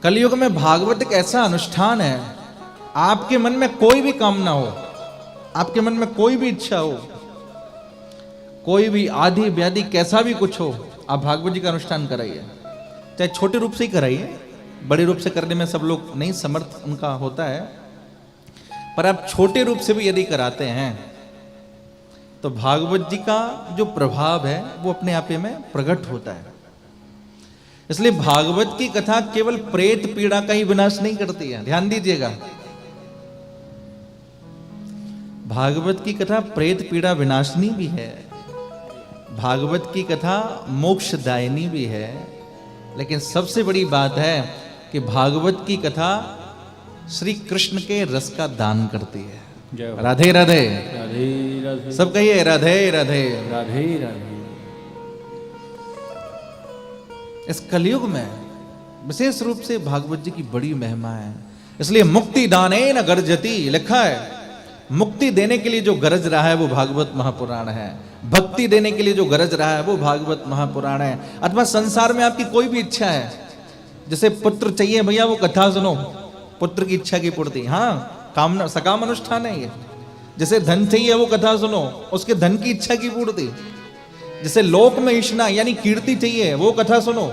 कलयुग में भागवत एक ऐसा अनुष्ठान है, आपके मन में कोई भी कामना हो, आपके मन में कोई भी इच्छा हो, कोई भी आदि व्याधि कैसा भी कुछ हो, आप भागवत जी का अनुष्ठान कराइए। चाहे छोटे रूप से ही कराइए, बड़े रूप से करने में सब लोग नहीं समर्थ उनका होता है, पर आप छोटे रूप से भी यदि कराते हैं तो भागवत जी का जो प्रभाव है वो अपने आप में प्रकट होता है। इसलिए भागवत की कथा केवल प्रेत पीड़ा का ही विनाश नहीं करती है, ध्यान दीजिएगा। भागवत की कथा प्रेत पीड़ा विनाशनी भी है, भागवत की कथा मोक्षदायिनी भी है, लेकिन सबसे बड़ी बात है कि भागवत की कथा श्री कृष्ण के रस का दान करती है। राधे राधे राधे राधे, सब कहिए राधे राधे राधे राधे। इस कलयुग में विशेष रूप से भागवत जी की बड़ी महिमा है। इसलिए मुक्ति दाने न गर्जती लिखा है, मुक्ति देने के लिए जो गरज रहा है वो भागवत महापुराण है, भक्ति देने के लिए जो गरज रहा है वो भागवत महापुराण है। अथवा संसार में आपकी कोई भी इच्छा है, जैसे पुत्र चाहिए भैया, वो कथा सुनो, पुत्र की इच्छा की पूर्ति, हाँ कामना सकाम अनुष्ठान है ये। जैसे धन चाहिए वो कथा सुनो, उसके धन की इच्छा की पूर्ति। जैसे लोक में इष्णा यानी कीर्ति चाहिए, वो कथा सुनो,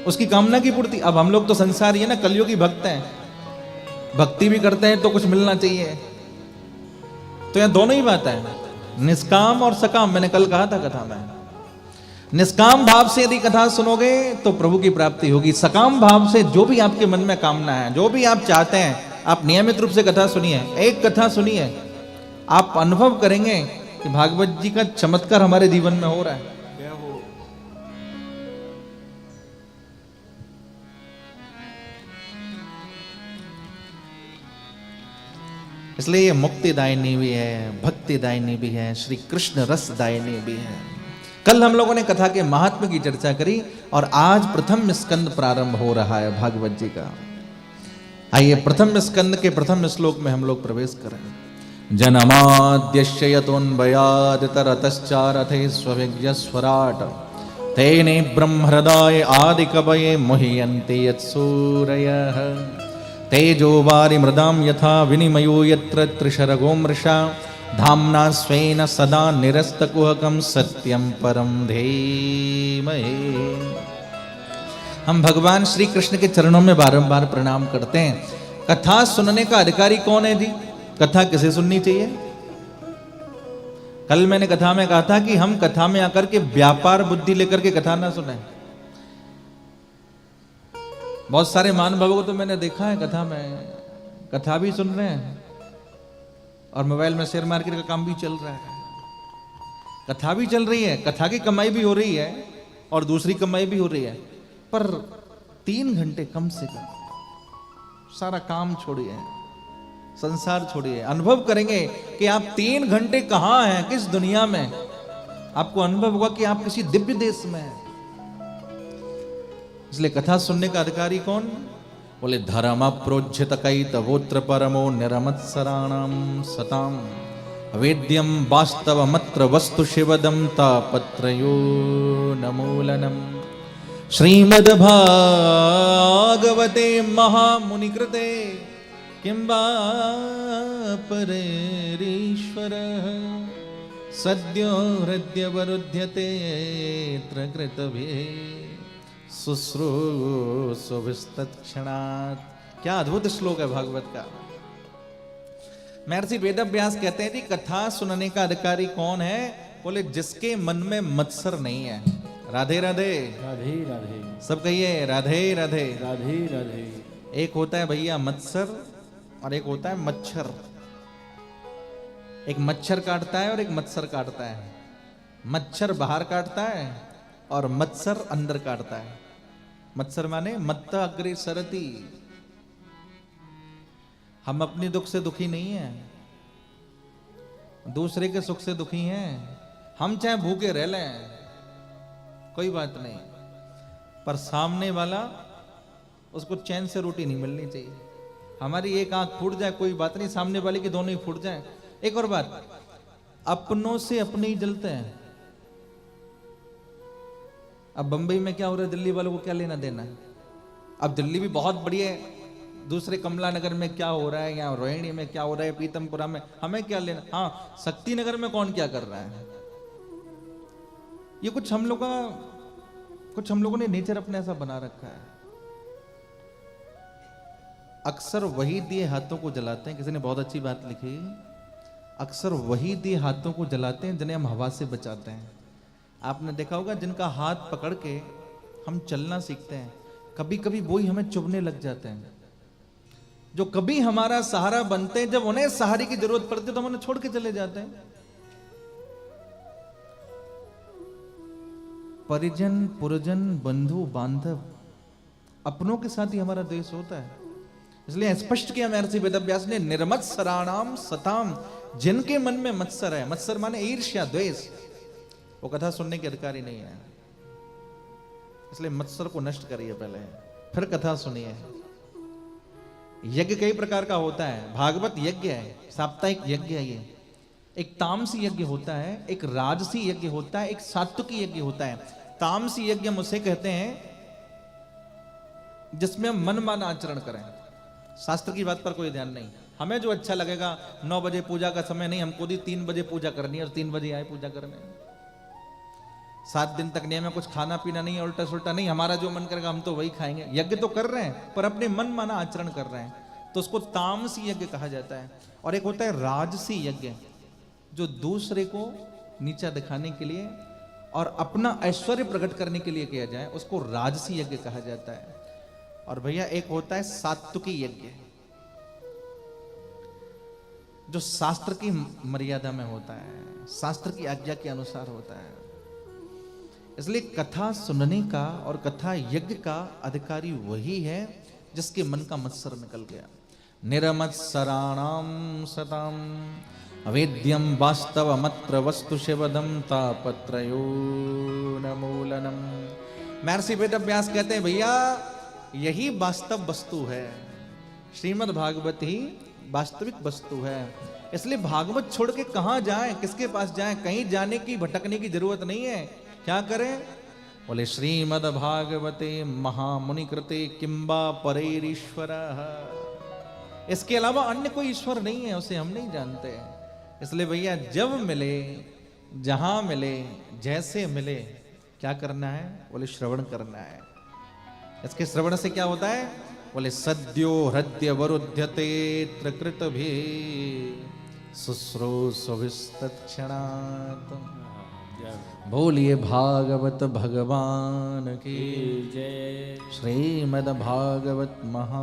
उसकी कामना की पूर्ति। अब हम लोग तो संसारी है ना, कलयुगी भक्त हैं, भक्ति भी करते हैं तो कुछ मिलना चाहिए, तो यहां दोनों ही बात है, निष्काम और सकाम। मैंने कल कहा था कथा में, निष्काम भाव से यदि कथा सुनोगे तो प्रभु की प्राप्ति होगी। सकाम भाव से जो भी आपके मन में कामना है, जो भी आप चाहते हैं, आप नियमित रूप से कथा सुनिए, एक कथा सुनिए, आप अनुभव करेंगे कि भागवत जी का चमत्कार हमारे जीवन में हो रहा है। इसलिए ये मुक्तिदायिनी भी है, भक्तिदायिनी भी है, श्री कृष्ण रसदायिनी भी है। कल हम लोगों ने कथा के महात्म्य की चर्चा करी और आज प्रथम स्कंद प्रारंभ हो रहा है भागवत जी का। आइए प्रथम स्कंद के प्रथम श्लोक में हम लोग प्रवेश करें। जन्माद्यस्य यतोऽन्वयादितरतश्चारथे स्वविज्ञस्वराट् तेने ब्रह्महृदाय आदिकवये मुह्यन्ते यत्सूरयः तेजो वारिमृदां यथा विनिमयो यत्र त्रिशर्गो मृषा धाम्ना स्वेन सदा निरस्तकुहकं सत्यं परं धीमहि। हम भगवान श्री कृष्ण के चरणों में बारंबार प्रणाम करते हैं। कथा सुनने का अधिकारी कौन है जी? कथा किसे सुननी चाहिए? कल मैंने कथा में कहा था कि हम कथा में आकर के व्यापार बुद्धि लेकर के कथा ना सुने। बहुत सारे महानुभावों को तो मैंने देखा है कथा में, कथा भी सुन रहे हैं और मोबाइल में शेयर मार्केट का काम भी चल रहा है। कथा भी चल रही है, कथा की कमाई भी हो रही है और दूसरी कमाई भी हो रही है, पर 3 घंटे कम से कम सारा काम छोड़िए, संसार छोड़िए, अनुभव करेंगे कि आप 3 घंटे कहां हैं, किस दुनिया में। आपको अनुभव होगा कि आप किसी दिव्य देश में हैं। इसलिए कथा सुनने का अधिकारी कौन? बोले धर्म प्रोज्झित कैतवोत्र परमो निरमत्सराणाम सताम वेद्यम वास्तवमत्र वस्तु शिवदम तापत्रयो नमूलनम। श्रीमद्भागवते महामुनिकृते किं वा परेरीश्वरः सद्यो हृद्यवरुध्यते यत्र कृतभिः शुश्रूषुभिस्तत्क्षणात्। क्या अद्भुत श्लोक है भागवत का। महर्षि वेदव्यास कहते हैं कि कथा सुनने का अधिकारी कौन है? बोले जिसके मन में मत्सर नहीं है। राधे राधे राधे राधे, सब कहिए राधे राधे राधे राधे। एक होता है भैया मत्सर और एक होता है मच्छर। एक मच्छर काटता है और एक मत्सर काटता है। मच्छर बाहर काटता है और मत्सर अंदर काटता है। मत्सर माने मत्त अग्रे सरती। हम अपने दुख से दुखी नहीं हैं, दूसरे के सुख से दुखी हैं। हम चाहे भूखे रह लें कोई बात नहीं, पर सामने वाला उसको चैन से रोटी नहीं मिलनी चाहिए। हमारी एक आंख फूट जाए कोई बात नहीं, सामने वाले की दोनों ही फूट जाए। एक और बात, अपनों से अपने ही जलते हैं। अब बंबई में क्या हो रहा है, दिल्ली वालों को क्या लेना देना है? अब दिल्ली भी बहुत बड़ी है, दूसरे कमला नगर में क्या हो रहा है, यहाँ रोहिणी में क्या हो रहा है, पीतमपुरा में, हमें क्या लेना। हाँ, शक्ति नगर में कौन क्या कर रहा है, ये कुछ हम लोगों ने नेचर अपने ऐसा बना रखा है। अक्सर वही दिए हाथों को जलाते हैं, किसी ने बहुत अच्छी बात लिखी, अक्सर वही दिए हाथों को जलाते हैं जिन्हें हम हवा से बचाते हैं। आपने देखा होगा जिनका हाथ पकड़ के हम चलना सीखते हैं, कभी कभी वही हमें चुभने लग जाते हैं। जो कभी हमारा सहारा बनते हैं, जब उन्हें सहारे की जरूरत पड़ती है तो हम उन्हें छोड़ के चले जाते हैं। परिजन पुरजन बंधु बांधव अपनों के साथ ही हमारा देश होता है। इसलिए स्पष्ट किया महर्षि वेदव्यास ने, निर्मत्सराणाम सताम, जिनके मन में मत्सर है, मत्सर माने ईर्ष्या द्वेष, वो कथा सुनने के अधिकारी नहीं है। इसलिए मत्सर को नष्ट करिए पहले, फिर कथा सुनिए। यज्ञ कई प्रकार का होता है, भागवत यज्ञ है, साप्ताहिक यज्ञ है। ये एक तामसी यज्ञ होता है, एक राजसी यज्ञ होता है, एक सात्विकी यज्ञ होता है। तामसी यज्ञ हम उसे कहते हैं जिसमें हम मनमाना आचरण करें, शास्त्र की बात पर कोई ध्यान नहीं, हमें जो अच्छा लगेगा। 9 बजे पूजा का समय नहीं, हमको 3 बजे पूजा करनी है और 3 बजे आए पूजा करने। 7 दिन तक नियम है, कुछ खाना पीना नहीं है, उल्टा सुल्टा नहीं, हमारा जो मन करेगा हम तो वही खाएंगे। यज्ञ तो कर रहे हैं पर अपने मन माना आचरण कर रहे हैं, तो उसको तामसी यज्ञ कहा जाता है। और एक होता है राजसी यज्ञ, जो दूसरे को नीचा दिखाने के लिए और अपना ऐश्वर्य प्रकट करने के लिए किया जाए, उसको राजसी यज्ञ कहा जाता है। और भैया एक होता है सात्विकी यज्ञ, जो शास्त्र की मर्यादा में होता है, शास्त्र की आज्ञा के अनुसार होता है। इसलिए कथा सुनने का और कथा यज्ञ का अधिकारी वही है जिसके मन का मत्सर निकल गया। निरमत्सराणाम सताम अवेद्यम वास्तवमत्र वस्तु शिवदम तापत्रयो न मूलनम। महर्षि वेदव्यास कहते हैं भैया यही वास्तव वस्तु है, श्रीमद् भागवत ही वास्तविक वस्तु है। इसलिए भागवत छोड़ के कहां जाएं, किसके पास जाएं, कहीं जाने की भटकने की जरूरत नहीं है। क्या करें, बोले श्रीमद् भागवते महामुनि कृते किंबा परेरीश्वर, इसके अलावा अन्य कोई ईश्वर नहीं है, उसे हम नहीं जानते। इसलिए भैया जब मिले, जहां मिले, जैसे मिले, क्या करना है, बोले श्रवण करना है। इसके श्रवण से क्या होता है, बोले सद्यो हृदय वरुध्यते त्रिकृत भी शुश्रूषुभिस्तत्क्षणात्। बोलिए भागवत भगवान की जय। श्रीमद् भागवत महा